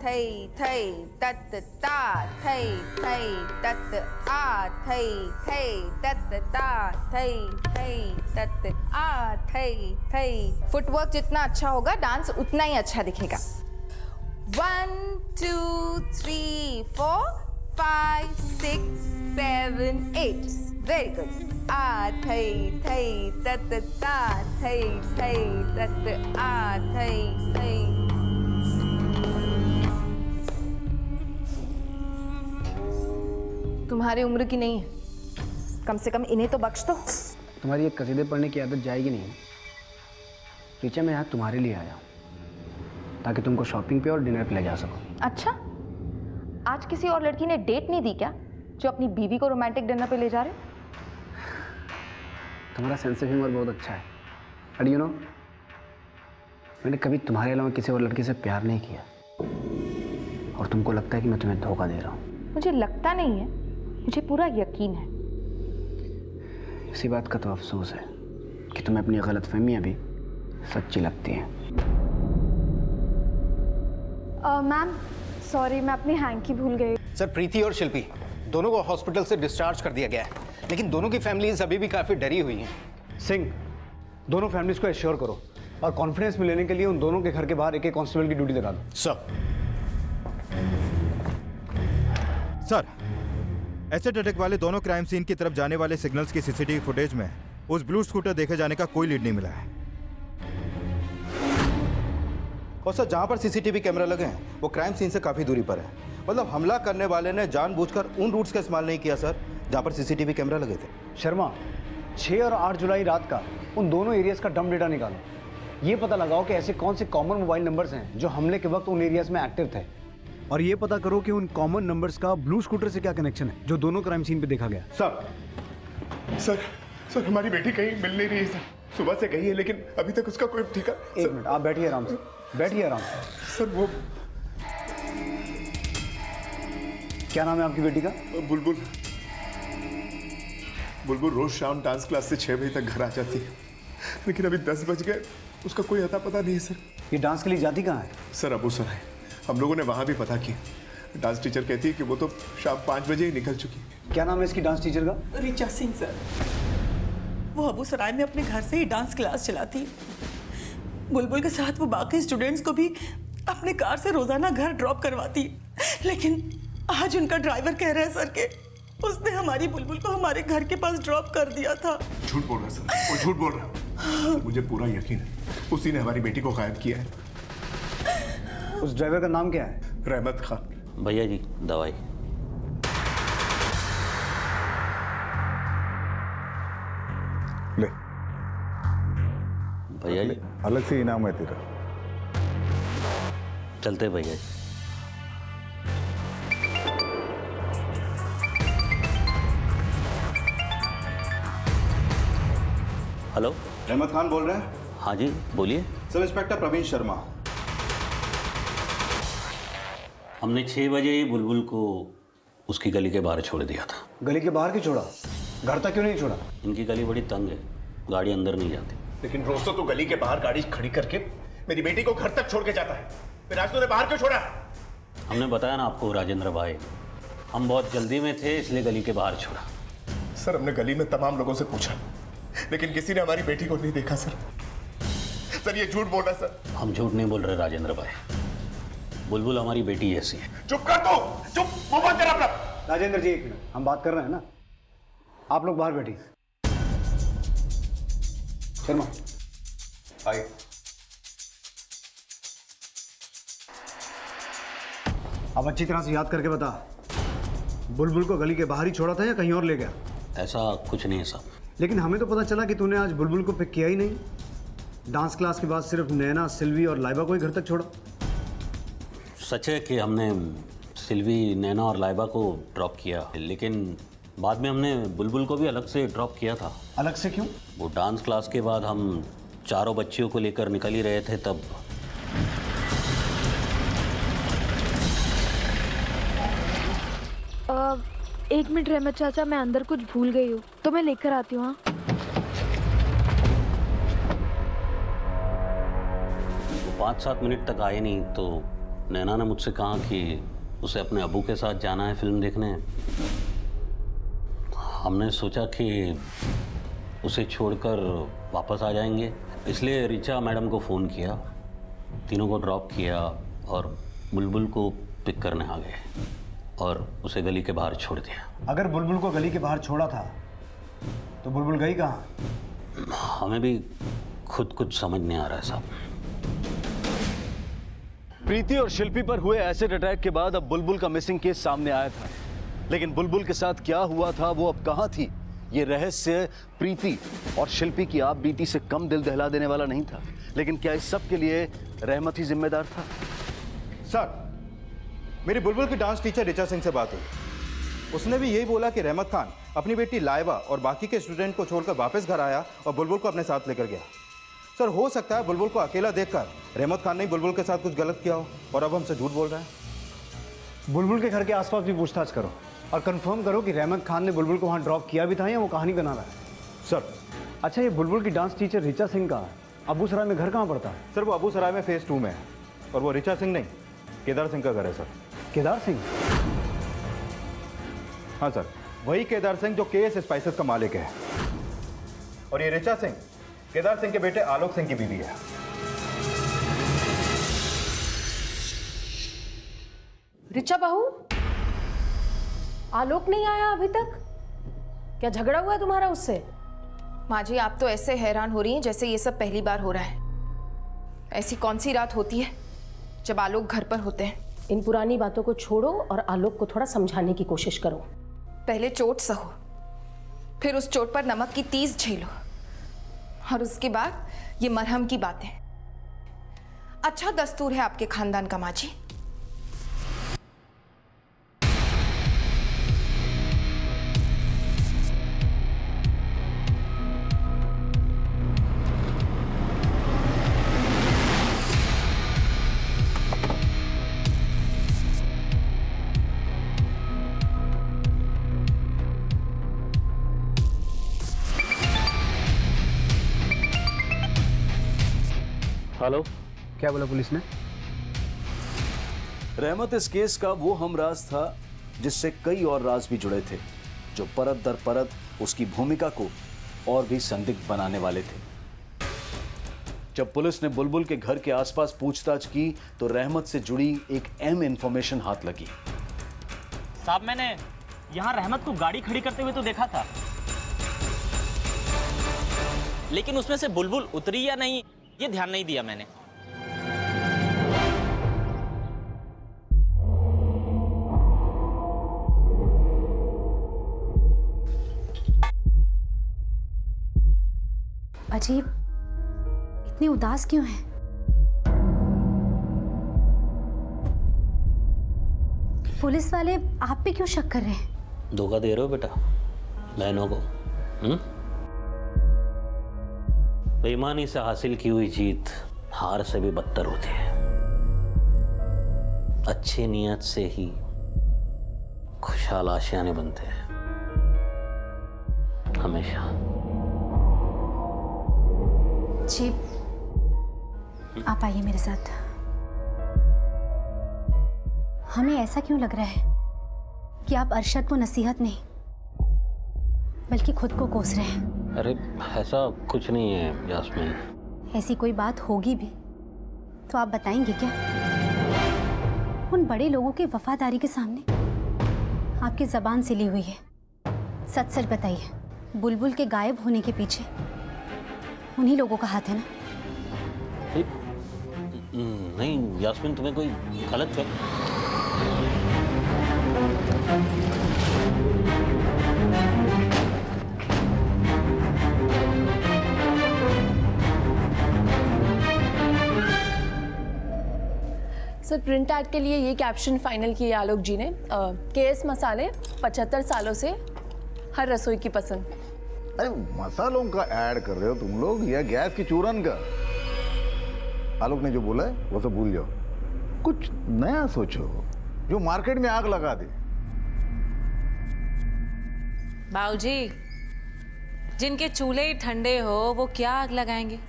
थई थई तत ता थई थई तत आ थई थई तत ता थई थई तत आ थई थई। फुटवर्क जितना अच्छा होगा डांस उतना ही अच्छा दिखेगा। 1 2 3 4 5 6 7 8 वेरी गुड। आ थई थई तत ता थई थई तत आ थई थई। तुम्हारी उम्र की नहीं है, कम से कम इन्हें तो बख्श दो। तुम्हारी ये कसीदे पढ़ने की आदत जाएगी नहीं। टीचर मैं यहाँ तुम्हारे लिए आया हूँ ताकि तुमको शॉपिंग पे और डिनर पे ले जा सकूं। अच्छा, आज किसी और लड़की ने डेट नहीं दी क्या जो अपनी बीवी को रोमांटिक डिनर पे ले जा रहे? तुम्हारा सेंस ऑफ ह्यूमर बहुत अच्छा है। बट यू नो, मैंने कभी तुम्हारे अलावा किसी और लड़की से प्यार नहीं किया और तुमको लगता है कि मैं तुम्हें धोखा दे रहा हूँ। मुझे लगता नहीं है, मुझे पूरा यकीन है। इसी बात का तो अफसोस है कि तुम्हें अपनी गलतफहमियां भी सच्ची लगती हैं। मैम सॉरी, मैं अपनी हैंकी भूल गई। सर, प्रीति और शिल्पी दोनों को हॉस्पिटल से डिस्चार्ज कर दिया गया है, लेकिन दोनों की फैमिलीज अभी भी काफ़ी डरी हुई हैं। सिंह, दोनों फैमिलीज को एश्योर करो और कॉन्फिडेंस में लेने के लिए उन दोनों के घर के बाहर एक कांस्टेबल की ड्यूटी लगा दो। सर, एसेट अटैक वाले दोनों क्राइम सीन की तरफ जाने वाले सिग्नल्स की सीसीटीवी फुटेज में उस ब्लू स्कूटर देखे जाने का कोई लीड नहीं मिला है। और सर, जहाँ पर सीसीटीवी कैमरा लगे हैं वो क्राइम सीन से काफ़ी दूरी पर है। मतलब हमला करने वाले ने जानबूझकर उन रूट्स का इस्तेमाल नहीं किया सर जहाँ पर सीसीटीवी कैमरा लगे थे। शर्मा, 6 और 8 जुलाई रात का उन दोनों एरियाज का डम डेटा निकालो। ये पता लगाओ कि ऐसे कौन से कॉमन मोबाइल नंबर्स हैं जो हमले के वक्त उन एरियाज में एक्टिव थे, और ये पता करो कि उन कॉमन नंबर्स का ब्लू स्कूटर से क्या कनेक्शन है जो दोनों क्राइम सीन पे देखा गया। सर हमारी बेटी कहीं मिल नहीं रही है सर। सुबह से गई है लेकिन अभी तक उसका कोई ठिकाना। एक मिनट, आप बैठिए आराम से, बैठिए आराम से। सर वो क्या नाम है आपकी बेटी का? बुलबुल। बुलबुल रोज शाम डांस क्लास से 6 बजे तक घर आ जाती है, लेकिन अभी 10 बज गए, उसका कोई अता पता नहीं है सर। ये डांस के लिए जाती कहाँ है? सर अबूसराय, हम लोगों ने वहाँ भी पता किया। डांस टीचर कहती है कि वो तो शाम 5 बजे ही निकल चुकी है। क्या नाम है इसकी डांस टीचर का? रिचा सिंह सर। वो अबूसराय में अपने घर से ही डांस क्लास चलाती है। बुलबुल के साथ वो बाकी स्टूडेंट्स को भी अपने कार से रोजाना घर ड्रॉप करवाती है, लेकिन आज उनका ड्राइवर कह रहा है सर कि उसने हमारी बुलबुल को हमारे घर के पास ड्रॉप कर दिया था। झूठ बोल रहा है सर, वो झूठ बोल रहा है। सर, मुझे पूरा यकीन है उसी ने हमारी बेटी को गायब किया है। उस ड्राइवर का नाम क्या है? रहमत खान। भैया जी दवाई। ले भैया जी अलग से इनाम है तेरा। चलते भैया जी। हेलो, रहमत खान बोल रहे हैं? हाँ जी बोलिए। Sub inspector Praveen Sharma. हमने 6 बजे ही बुलबुल को उसकी गली के बाहर छोड़ दिया था। गली के बाहर क्यों छोड़ा? घर तक क्यों नहीं छोड़ा? इनकी गली बड़ी तंग है, गाड़ी अंदर नहीं जाती। लेकिन रोज तो तू गली के बाहर गाड़ी खड़ी करके मेरी बेटी को घर तक छोड़ के जाता है, फिर आज तूने बाहर क्यों छोड़ा? हमने बताया ना आपको राजेंद्र भाई, हम बहुत जल्दी में थे इसलिए गली के बाहर छोड़ा। सर हमने गली में तमाम लोगों से पूछा, लेकिन किसी ने हमारी बेटी को नहीं देखा सर। सर ये झूठ बोल रहा है सर। हम झूठ नहीं बोल रहे राजेंद्र भाई, बुलबुल हमारी बेटी जैसी है। चुप कर तू, चुप, मुंह बंद कर अपना। राजेंद्र जी एक मिनट, हम बात कर रहे हैं ना, आप लोग बाहर बैठिए। शर्मा आइए। अब अच्छी तरह से याद करके बता, बुलबुल को गली के बाहर ही छोड़ा था या कहीं और ले गया? ऐसा कुछ नहीं है साहब। लेकिन हमें तो पता चला कि तूने आज बुलबुल को पिक किया ही नहीं। डांस क्लास के बाद सिर्फ नैना, सिल्वी और लाइबा को ही घर तक छोड़ा। सच है कि हमने सिल्वी, नैना और लाइबा को ड्रॉप किया, लेकिन बाद में हमने बुलबुल को भी अलग से ड्रॉप किया था। अलग से क्यों? वो डांस क्लास के बाद हम चारों बच्चियों को लेकर निकल ही रहे थे तब। एक मिनट रहमत चाचा, मैं अंदर कुछ भूल गई हूँ तो मैं लेकर आती हूँ। हाँ वो 5-7 मिनट तक आए नहीं तो नैना ने मुझसे कहा कि उसे अपने अबू के साथ जाना है फिल्म देखने। हमने सोचा कि उसे छोड़कर वापस आ जाएंगे, इसलिए ऋचा मैडम को फ़ोन किया, तीनों को ड्रॉप किया और बुलबुल को पिक करने आ गए और उसे गली के बाहर छोड़ दिया। अगर बुलबुल को गली के बाहर छोड़ा था तो बुलबुल गई कहाँ? हमें भी खुद कुछ समझ नहीं आ रहा है साहब। प्रीति और शिल्पी पर हुए एसिड अटैक के बाद अब बुलबुल का मिसिंग केस सामने आया था, लेकिन बुलबुल के साथ क्या हुआ था, वो अब कहां थी, ये रहस्य प्रीति और शिल्पी की आप बीती से कम दिल दहला देने वाला नहीं था। लेकिन क्या इस सब के लिए रहमत ही जिम्मेदार था? सर, मेरी बुलबुल की डांस टीचर ऋचा सिंह से बात हुई। उसने भी यही बोला कि रहमत खान अपनी बेटी लाइबा और बाकी के स्टूडेंट को छोड़कर वापस घर आया और बुलबुल को अपने साथ लेकर गया। सर, हो सकता है बुलबुल को अकेला देखकर रहमत खान ने बुलबुल के साथ कुछ गलत किया हो और अब हमसे झूठ बोल रहा है। बुलबुल के घर के आसपास भी पूछताछ करो और कंफर्म करो कि रहमत खान ने बुलबुल को वहाँ ड्रॉप किया भी था या वो कहानी बना रहा है। सर, अच्छा, ये बुलबुल की डांस टीचर ऋचा सिंह का अबू सराय में घर कहाँ पड़ता है? सर, वो अबू सराय में फेज 2 में है और वो ऋचा सिंह नहीं, केदार सिंह का घर है सर। केदार सिंह? हाँ सर, वही केदार सिंह जो केएस स्पाइसेस का मालिक है। और ये ऋचा सिंह केदार सिंह के बेटे आलोक सिंह की बीवी है। ऋचा बहू, आलोक नहीं आया अभी तक? क्या झगड़ा हुआ है तुम्हारा उससे? माँ जी, आप तो ऐसे हैरान हो रही हैं जैसे ये सब पहली बार हो रहा है। ऐसी कौन सी रात होती है जब आलोक घर पर होते हैं? इन पुरानी बातों को छोड़ो और आलोक को थोड़ा समझाने की कोशिश करो। पहले चोट सहो, फिर उस चोट पर नमक की तीस झेलो और उसके बाद ये मरहम की बातें। अच्छा दस्तूर है आपके खानदान का माँ जी। हेलो, क्या बोला पुलिस ने? रहमत इस केस का वो हमराज था जिससे कई और राज भी जुड़े थे, जो परत दर परत उसकी भूमिका को और भी संदिग्ध बनाने वाले थे। जब पुलिस ने बुलबुल के घर के आसपास पूछताछ की तो रहमत से जुड़ी एक अहम इंफॉर्मेशन हाथ लगी। साहब, मैंने यहाँ रहमत को गाड़ी खड़ी करते हुए तो देखा था, लेकिन उसमें से बुलबुल उतरी या नहीं ये ध्यान नहीं दिया मैंने। अजीब, इतने उदास क्यों हैं? पुलिस वाले आप पे क्यों शक कर रहे हैं? धोखा दे रहे हो बेटा बहनों को? बेईमानी से हासिल की हुई जीत हार से भी बदतर होती है। अच्छी नियत से ही खुशहाल आशियाने बनते हैं हमेशा। जी, आप आइए मेरे साथ। हमें ऐसा क्यों लग रहा है कि आप अरशद को नसीहत नहीं बल्कि खुद को कोस रहे हैं? अरे ऐसा कुछ नहीं है यास्मीन। ऐसी कोई बात होगी भी तो आप बताएंगे क्या? उन बड़े लोगों की वफादारी के सामने आपकी जबान सिली हुई है। सच सच बताइए, बुलबुल के गायब होने के पीछे उन्हीं लोगों का हाथ है ना? नहीं यास्मीन, तुम्हें कोई गलत है। सर, प्रिंट ऐड के लिए ये कैप्शन फाइनल किया आलोक जी ने। केएस मसाले 75 सालों से हर रसोई की पसंद। अरे मसालों का ऐड कर रहे हो तुम लोग या गैस की चूरन का? आलोक ने जो बोला है वो सब भूल जाओ, कुछ नया सोचो जो मार्केट में आग लगा दे। बाबूजी, जिनके चूल्हे ही ठंडे हो वो क्या आग लगाएंगे?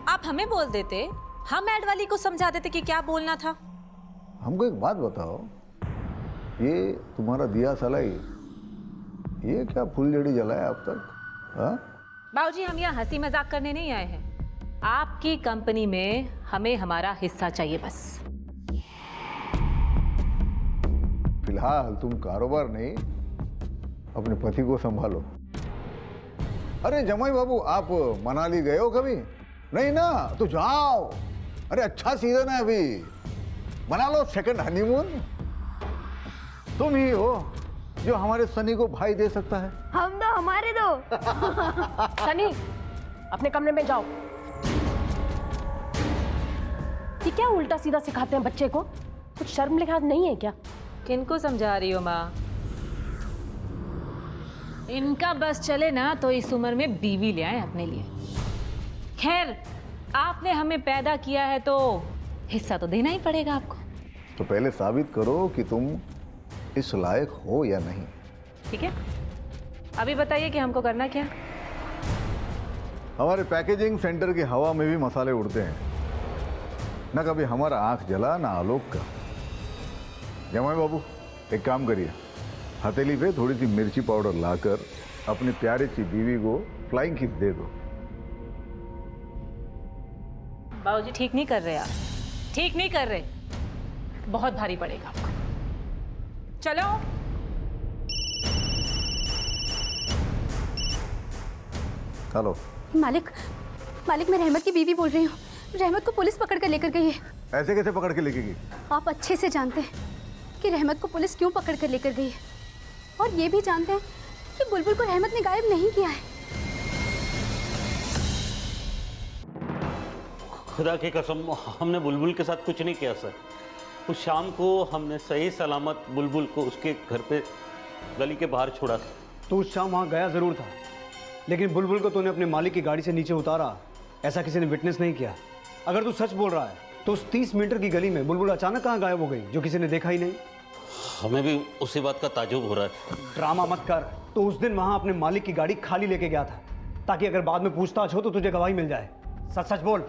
आप हमें बोल देते, हम ऐड वाली को समझा देते कि क्या बोलना था। हमको एक बात बताओ, ये तुम्हारा दिया सलाई, ये क्या फुलझड़ी जलाया अब तक? हाँ? बाबूजी, हम यहाँ हंसी मजाक करने नहीं आए हैं। आपकी कंपनी में हमें हमारा हिस्सा चाहिए बस। फिलहाल तुम कारोबार नहीं, अपने पति को संभालो। अरे जमाई बाबू, आप मनाली गए हो कभी? नहीं ना, तो जाओ। अरे अच्छा सीजन है अभी, बना लो सेकंड हनीमून। तुम ही हो जो हमारे सनी को भाई दे सकता है। हम दो, हमारे दो। सनी, अपने कमरे में जाओ। ये क्या उल्टा सीधा सिखाते हैं बच्चे को? कुछ शर्म लिहाज नहीं है क्या? किनको समझा रही हो माँ? इनका बस चले ना तो इस उम्र में बीवी ले आए अपने लिए। खैर, आपने हमें पैदा किया है तो हिस्सा तो देना ही पड़ेगा आपको। तो पहले साबित करो कि तुम इस लायक हो या नहीं। ठीक है, अभी बताइए कि हमको करना क्या? हमारे पैकेजिंग सेंटर की हवा में भी मसाले उड़ते हैं, ना कभी हमारा आंख जला ना आलोक का। जमाई बाबू, एक काम करिए, हथेली पे थोड़ी सी मिर्ची पाउडर लाकर अपनी प्यारी सी बीवी को फ्लाइंग किस दे दो। बाबूजी, ठीक नहीं कर रहे आप, ठीक नहीं कर रहे। बहुत भारी पड़ेगा आपको। चलो। हेलो मालिक, मालिक मैं रहमत की बीवी बोल रही हूँ। रहमत को पुलिस पकड़ कर लेकर गई है। ऐसे कैसे पकड़ के लेके गई? आप अच्छे से जानते हैं कि रहमत को पुलिस क्यों पकड़ कर लेकर गई है, और ये भी जानते हैं कि बुलबुल को रहमत ने गायब नहीं किया है। खुदा की कसम, हमने बुलबुल के साथ कुछ नहीं किया सर। उस शाम को हमने सही सलामत बुलबुल को उसके घर पे गली के बाहर छोड़ा था। तो उस शाम वहाँ गया ज़रूर था, लेकिन बुलबुल को तूने अपने मालिक की गाड़ी से नीचे उतारा, ऐसा किसी ने विटनेस नहीं किया। अगर तू सच बोल रहा है तो उस 30 मीटर की गली में बुलबुल अचानक कहाँ गायब हो गई जो किसी ने देखा ही नहीं? हमें भी उसी बात का ताज्जुब हो रहा है। ड्रामा मत कर। तो उस दिन वहाँ अपने मालिक की गाड़ी खाली लेके गया था, ताकि अगर बाद में पूछताछ हो तो तुझे गवाही मिल जाए। सच सच बोल,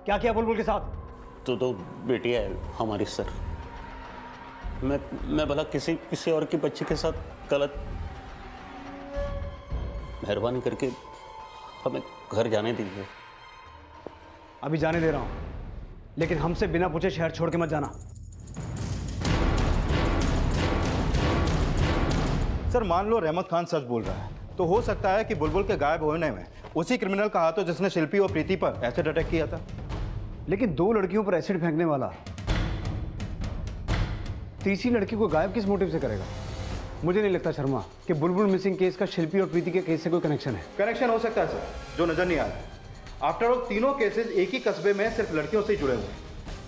क्या किया बुलबुल के साथ? तो बेटिया है हमारी सर। मैं भला किसी और की बच्ची के साथ गलत? मेहरबानी करके हमें घर जाने दीजिए। अभी जाने दे रहा हूँ, लेकिन हमसे बिना पूछे शहर छोड़ के मत जाना। सर मान लो रहमत खान सच बोल रहा है, तो हो सकता है कि बुलबुल के गायब होने में उसी क्रिमिनल का हाथ हो जिसने शिल्पी और प्रीति पर एसिड अटैक किया था। लेकिन 2 लड़कियों पर एसिड फेंकने वाला तीसरी लड़की को गायब किस मोटिव से करेगा? मुझे नहीं लगता शर्मा कि बुलबुल मिसिंग केस का शिल्पी और प्रीति के केस से कोई कनेक्शन है। कनेक्शन हो सकता है सर, जो नजर नहीं आ रहा। आफ्टर ऑल तीनों केसेस एक ही कस्बे में सिर्फ लड़कियों से ही जुड़े हुए हैं।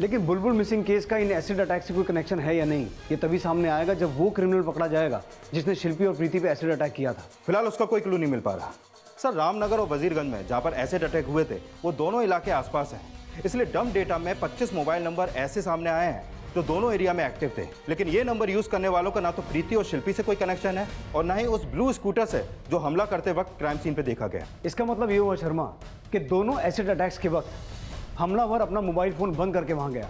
लेकिन बुलबुल मिसिंग केस का इन एसिड अटैक से कोई कनेक्शन है या नहीं, ये तभी सामने आएगा जब वो क्रिमिनल पकड़ा जाएगा जिसने शिल्पी और प्रीति पे एसिड अटैक किया था। फिलहाल उसका कोई क्लू नहीं मिल पा रहा। सर रामनगर और वजीरगंज में जहाँ पर एसिड अटैक हुए थे वो दोनों इलाके आसपास हैं, इसलिए डंप डेटा में 25 मोबाइल नंबर ऐसे सामने आए हैं जो दोनों एरिया में एक्टिव थे। लेकिन ये नंबर यूज करने वालों का ना तो प्रीति और शिल्पी से कोई कनेक्शन है और ना ही उस ब्लू स्कूटर से जो हमला करते वक्त क्राइम सीन पे देखा गया। इसका मतलब ये हुआ शर्मा कि दोनों एसिड अटैक्स के वक्त हमलावर अपना मोबाइल फोन बंद करके वहां गया,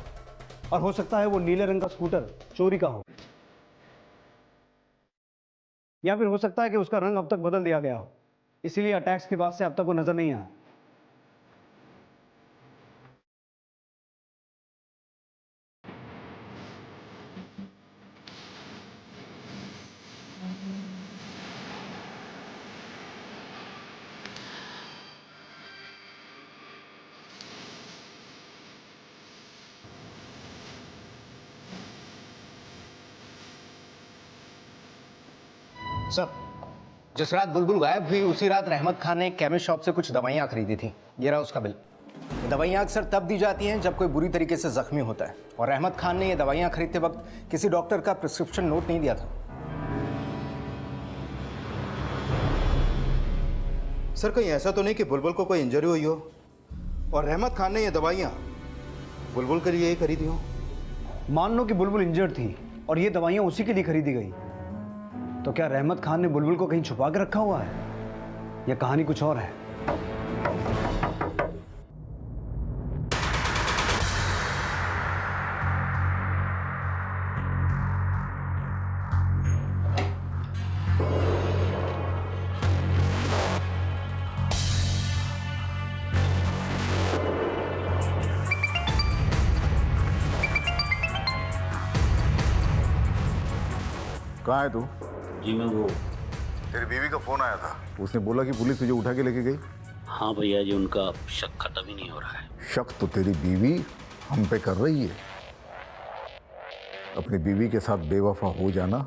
और हो सकता है वो नीले रंग का स्कूटर चोरी का हो, या फिर हो सकता है कि उसका रंग अब तक बदल दिया गया हो, इसीलिए अटैक्स के बाद से अब तक वो नजर नहीं आया। सर, जिस रात बुलबुल गायब हुई उसी रात रहमत खान ने केमिस्ट शॉप से कुछ दवाइयाँ खरीदी थी। ये रहा उसका बिल। दवाइयाँ अक्सर तब दी जाती हैं जब कोई बुरी तरीके से जख्मी होता है, और रहमत खान ने ये दवाइयाँ खरीदते वक्त किसी डॉक्टर का प्रिस्क्रिप्शन नोट नहीं दिया था। सर कहीं ऐसा तो नहीं कि बुलबुल को कोई इंजरी हुई हो और रहमत खान ने ये दवाइयाँ बुलबुल के लिए ही खरीदी हो? मान लो कि बुलबुल इंजर्ड थी और ये दवाइयाँ उसी के लिए खरीदी गई, तो क्या रहमत खान ने बुलबुल को कहीं छुपा के रखा हुआ है, या कहानी कुछ और है? कहाँ है तू? जी मैं वो तेरी बीवी का फोन आया था, उसने बोला कि पुलिस तुझे उठा के लेके गई। हाँ भैया जी, उनका शक खत्म ही नहीं हो रहा है। शक तो तेरी बीवी हम पे कर रही है। अपनी बीवी के साथ बेवफा हो जाना,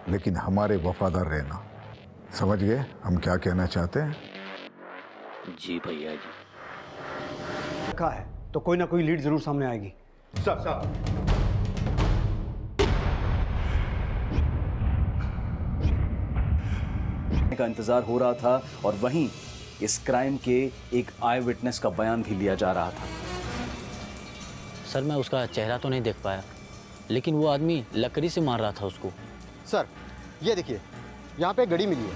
लेकिन हमारे वफादार रहना। समझ गए हम क्या कहना चाहते हैं? जी भैया जी। रखा है तो कोई ना कोई लीड जरूर सामने आएगी। सर का इंतजार हो रहा था और वहीं इस क्राइम के एक आई विटनेस का बयान भी लिया जा रहा था। सर मैं उसका चेहरा तो नहीं देख पाया, लेकिन वो आदमी लकड़ी से मार रहा था उसको। सर ये देखिए, यहाँ पे घड़ी मिली है।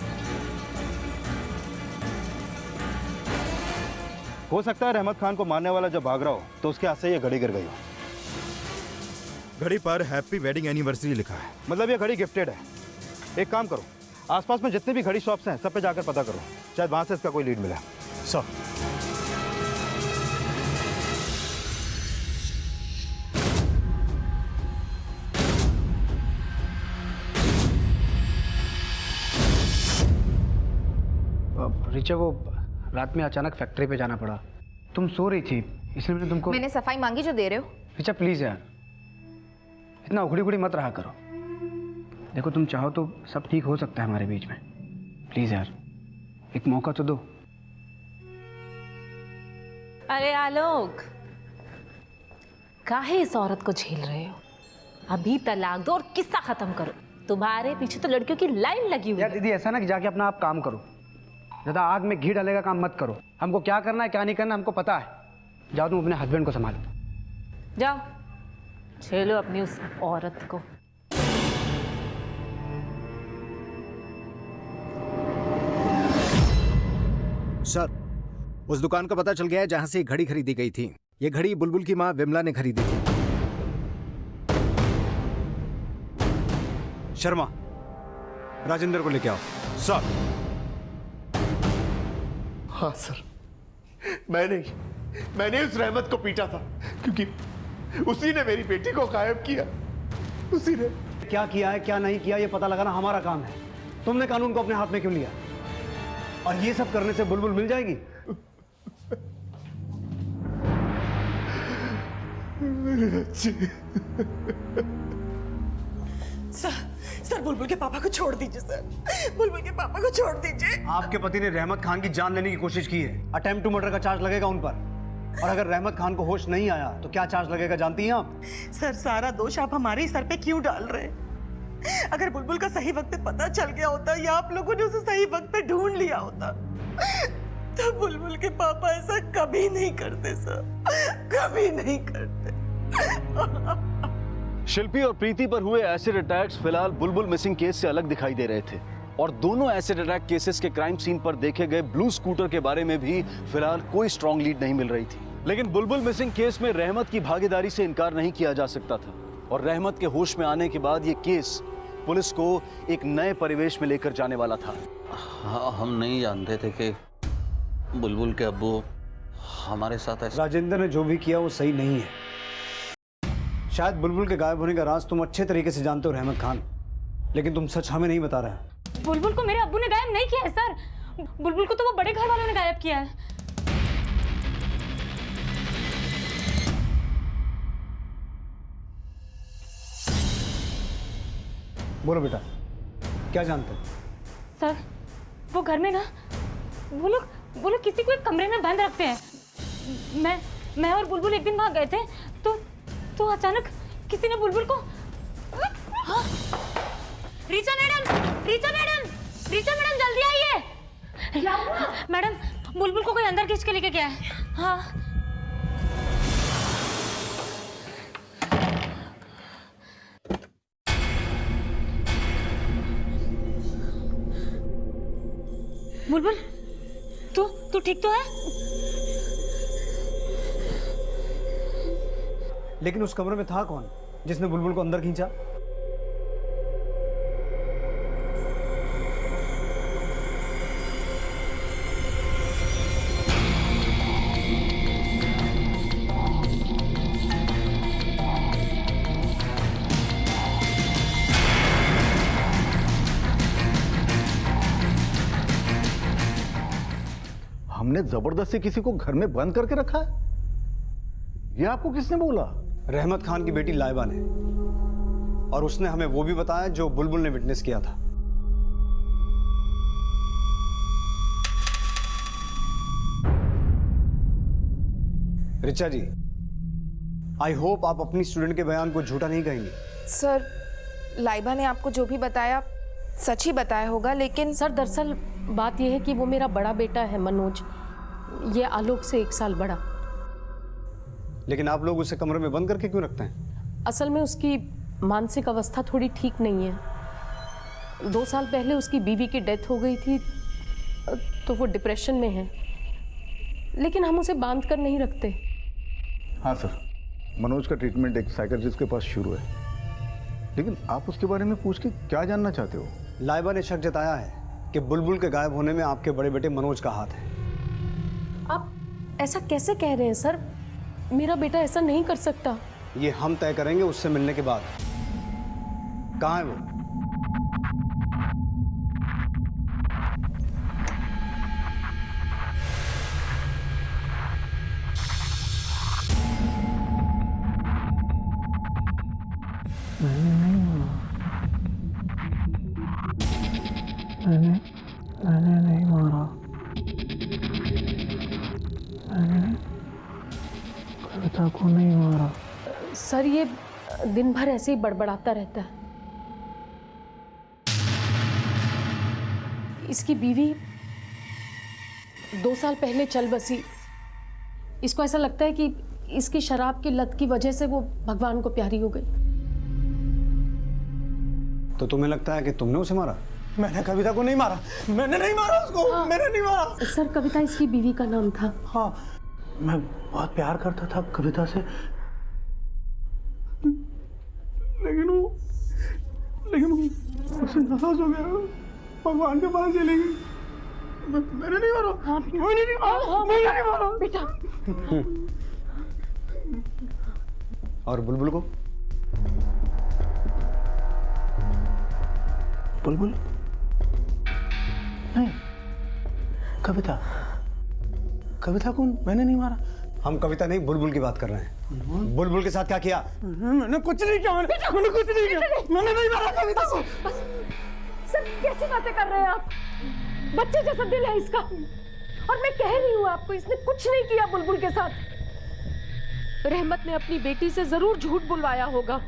हो सकता है रहमत खान को मारने वाला जब भाग रहा हो तो उसके हाथ से ये घड़ी गिर गई हो। घड़ी पर हैप्पी वेडिंग एनिवर्सरी लिखा है। मतलब ये घड़ी गिफ्टेड है। एक काम करो, आसपास में जितने भी घड़ी शॉप्स हैं सब पे जाकर पता करो, शायद वहां से इसका कोई लीड मिला। सर रिचा, वो रात में अचानक फैक्ट्री पे जाना पड़ा। तुम सो रही थी इसलिए मैंने तुमको। मैंने सफाई मांगी जो दे रहे हो। रिचा प्लीज यार, इतना उखड़ी उखड़ी मत रहा करो। देखो तुम चाहो तो सब ठीक हो सकता है हमारे बीच में। प्लीज यार एक मौका तो दो। अरे आलोक, काहे इस औरत को झेल रहे हो? अभी तलाक दो और किस्सा खत्म करो। तुम्हारे पीछे तो लड़कियों की लाइन लगी हुई यार दीदी, ऐसा ना कि जाके अपना आप काम करो। ज़्यादा आग में घी डालेगा काम मत करो। हमको क्या करना है क्या नहीं करना हमको पता है। जाओ तुम अपने हस्बैंड को संभालो। जाओ झेलो अपनी उस औरत को। सर उस दुकान का पता चल गया है जहां से घड़ी खरीदी गई थी। ये घड़ी बुलबुल की मां विमला ने खरीदी थी। शर्मा, राजेंद्र को लेके आओ। सर। हाँ सर, मैंने उस रहमत को पीटा था क्योंकि उसी ने मेरी बेटी को गायब किया। उसी ने क्या किया है क्या नहीं किया ये पता लगाना हमारा काम है। तुमने कानून को अपने हाथ में क्यों लिया? और ये सब करने से बुलबुल मिल जाएगी? सर बुलबुल के पापा को छोड़ दीजिए। सर बुलबुल के पापा को छोड़ दीजिए। आपके पति ने रहमत खान की जान लेने की कोशिश की है। अटेम्प्ट टू मर्डर का चार्ज लगेगा उन पर। और अगर रहमत खान को होश नहीं आया तो क्या चार्ज लगेगा जानती हैं आप? सर सारा दोष आप हमारे ही सर पे क्यों डाल रहे हैं? अगर बुलबुल का सही वक्त पे पता चल गया होता या आप लोगों ने उसे सही वक्त पे ढूंढ लिया होता तो बुलबुल के पापा ऐसा कभी नहीं करते। सर कभी नहीं करते। शिल्पी और प्रीति पर हुए एसिड अटैक्स फिलहाल बुलबुल मिसिंग केस से अलग दिखाई दे रहे थे और दोनों एसिड अटैक केसेस के क्राइम सीन पर देखे गए ब्लू स्कूटर के बारे में भी फिलहाल कोई स्ट्रॉन्ग लीड नहीं मिल रही थी। लेकिन बुलबुल मिसिंग केस में रहमत की भागीदारी से इनकार नहीं किया जा सकता था और रहमत के होश में आने के बाद ये केस पुलिस को एक नए परिवेश में लेकर जाने वाला था। हाँ, हम नहीं जानते थे कि बुलबुल के अब्बू हमारे साथ ऐसा। राजेंद्र ने जो भी किया वो सही नहीं है। शायद बुलबुल के गायब होने का राज तुम अच्छे तरीके से जानते हो रहमत खान, लेकिन तुम सच हमें नहीं बता रहे। बुलबुल को मेरे अब्बू ने गायब नहीं किया है सर। बुलबुल को तो वो बड़े घर वालों ने गायब किया है। बोलो बेटा, क्या जानते हो? सर वो घर में ना वो लोग किसी को एक कमरे में बंद रखते हैं। मैं और बुलबुल एक दिन वहां गए थे तो अचानक किसी ने बुलबुल को। हाँ? रीचा मैडम जल्दी आइए। मैडम बुलबुल को कोई अंदर खींच के लेके गया है। हाँ बुलबुल, तू ठीक तो है? लेकिन उस कमरे में था कौन जिसने बुलबुल को अंदर खींचा? हमने जबरदस्ती किसी को घर में बंद करके रखा है? ये आपको किसने बोला? रहमत खान की बेटी लाइबा ने, और उसने हमें वो भी बताया जो बुलबुल ने विटनेस किया था। रिचा जी, आई होप आप अपनी स्टूडेंट के बयान को झूठा नहीं कहेंगे। सर, लाइबा ने आपको जो भी बताया सच ही बताया होगा, लेकिन सर दरअसल बात यह है कि वो मेरा बड़ा बेटा है मनोज, ये आलोक से 1 साल बड़ा। लेकिन आप लोग उसे कमरे में बंद करके क्यों रखते हैं? असल में उसकी मानसिक अवस्था थोड़ी ठीक नहीं है। 2 साल पहले उसकी बीवी की डेथ हो गई थी, तो वो डिप्रेशन में है, लेकिन हम उसे बांध कर नहीं रखते। हाँ सर, मनोज का ट्रीटमेंट एक साइकियाट्रिस्ट के पास शुरू है, लेकिन आप उसके बारे में पूछ के क्या जानना चाहते हो? लाइबा ने शक जताया है कि बुलबुल के गायब होने में आपके बड़े बेटे मनोज का हाथ है। आप ऐसा कैसे कह रहे हैं सर? मेरा बेटा ऐसा नहीं कर सकता। ये हम तय करेंगे उससे मिलने के बाद। कहाँ है वो? मैंने नहीं मारा। मैंने कविता को नहीं मारा। सर ये दिन भर ऐसे ही बड़बड़ाता रहता है। इसकी बीवी 2 साल पहले चल बसी। इसको ऐसा लगता है कि इसकी शराब की लत की वजह से वो भगवान को प्यारी हो गई। तो तुम्हें लगता है कि तुमने उसे मारा? मैंने कविता को नहीं मारा। मैंने नहीं मारा उसको। हाँ। मैंने नहीं मारा। सर कविता इसकी बीवी का नाम था। हाँ, मैं बहुत प्यार करता था कविता से, लेकिन वो उससे नाराज हो गया, भगवान के पास चली गई। मैंने नहीं मारा। हाँ, मैंने नहीं मारा। मैंने नहीं मारा बेटा। और बुलबुल को? बुलबुल नहीं, कविता को मैंने नहीं मारा। हम कविता नहीं, बुलबुल की बात कर रहे हैं। बुलबुल के साथ क्या किया? मैंने कुछ नहीं किया। मैंने कुछ नहीं किया। मैंने नहीं मारा कविता को। सर कैसी बातें कर रहे हैं आप? बच्चे जैसा दिल है इसका, और मैं कह रही हूँ आपको, इसने कुछ नहीं किया बुलबुल के साथ। रहमत ने अपनी बेटी से जरूर झूठ बुलवाया होगा।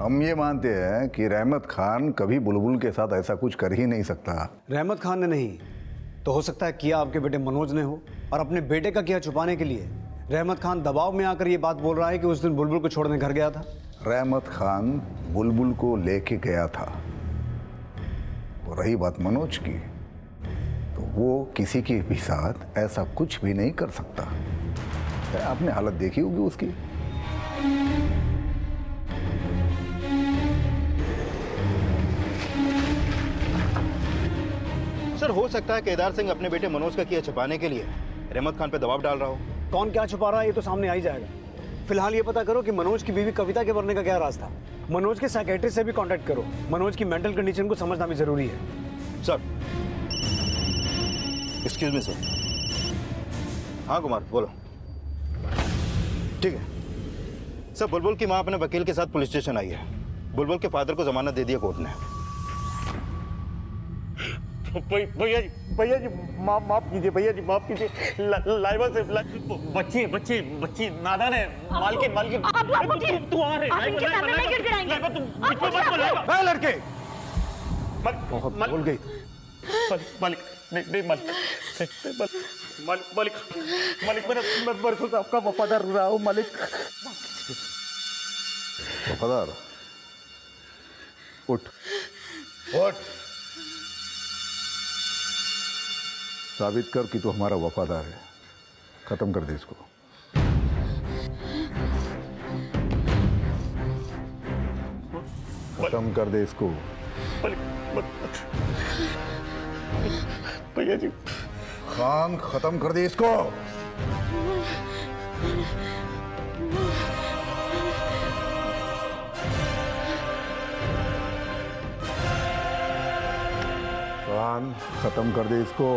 हम ये मानते हैं कि रहमत खान कभी बुलबुल के साथ ऐसा कुछ कर ही नहीं सकता। रहमत खान ने नहीं तो हो सकता है किया आपके बेटे मनोज ने हो, और अपने बेटे का किया छुपाने के लिए रहमत खान दबाव में आकर ये बात बोल रहा है कि उस दिन बुलबुल को छोड़ने घर गया था। रहमत खान बुलबुल को लेके गया था। तो रही बात मनोज की, तो वो किसी के भी साथ ऐसा कुछ भी नहीं कर सकता। आपने हालत देखी होगी उसकी। सर, हो सकता है केदार सिंह अपने बेटे मनोज का किया छिपाने के लिए रहमत खान पे दबाव डाल रहा हो। कौन क्या छुपा रहा है ये तो सामने आ ही जाएगा। फिलहाल ये पता करो कि मनोज की बीवी कविता के मरने का क्या राज था। मनोज के साइकियाट्रिस्ट से भी कांटेक्ट करो। मनोज की मेंटल कंडीशन को समझना भी जरूरी है। Sir, excuse me sir. हाँ कुमार, बोलो। ठीक है सर, बुलबुल की माँ अपने वकील के साथ पुलिस स्टेशन आई है। बुलबुल के फादर को जमानत दे दिया कोर्ट ने। भैया जी माफ कीजिए। भैया जी माफ कीजिए। लाइबा से बच्ची नादान है। मालकिन तू आ रहे लड़के बहुत बोल गई। मालिक नहीं मालिक मैं बरसों से आपका वफादार रहा हूँ मालिक। वफादार? उठ साबित कर कि तू हमारा वफादार है। खत्म कर दे इसको। खत्म कर दे इसको। भैया जी। खान, खत्म कर दे इसको। भगवान खत्म कर दे इसको।